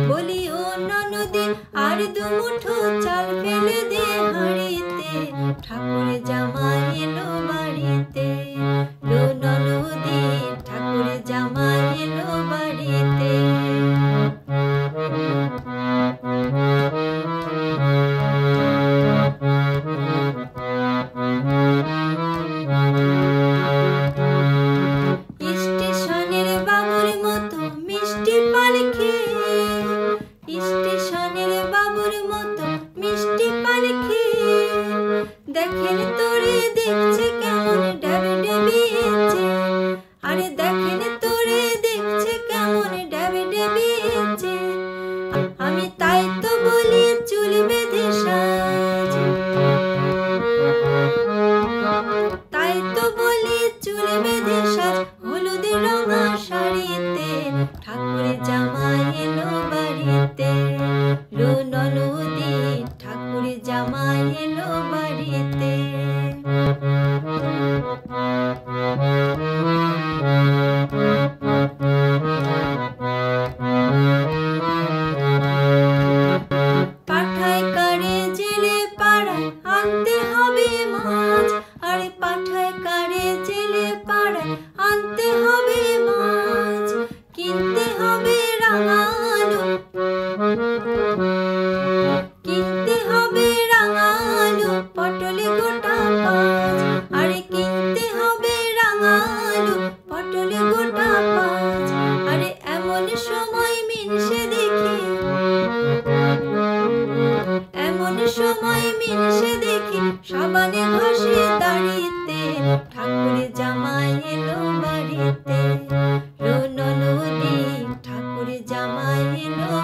বলি ও ননদে আর দুমুঠো চাল ফেলে দে হাঁড়িতে, ঠাকুর জামাই এলো বাড়িতে। লো ননদে ঠাকুর জামাই এলো বাড়িতে। স্টেশনের বাবুর মতো মিষ্টি পালকি, স্টেশনের বাবুর মতো মিষ্টি পালকি, দেখেন তোরে দেখছে কেমন ড্যাবে ডেবিয়েছে। আরে দেখেন তোরে দেখছে কেমন ড্যাবে ডেবিয়েছে। আমি তাই তো বলি চুল বেঁধে সাজ, তাই তো বলি চুল বেঁধে সাজ, হলুদ রঙা শাড়িতে, ঠাকুর জামাই এলো বাড়িতে। লো ননদে ঠাকুর জামাই এলো বাড়িতে। পাঠায় কারে জেলে পাড়ায় আনতে হবে মাছ, আরে পাঠায় কারে জেলে পাড়ায় আনতে হবে মাছ। কিনতে হবে রাঙা আলু, কিনতে হবে রাঙা আলু, পটলে গোটা পাঁচ। আরে কিনতে হবে রাঙা আলু, পটলে গোটা পাঁচ। আরে এমন সময় মিনসে দেখি, এমন সময় মিনসে দেখি সাবানে ঘষে দাড়িতে, ঠাকুর জামাই এলো বাড়িতে। লো ননদে ঠাকুর জামাই এলো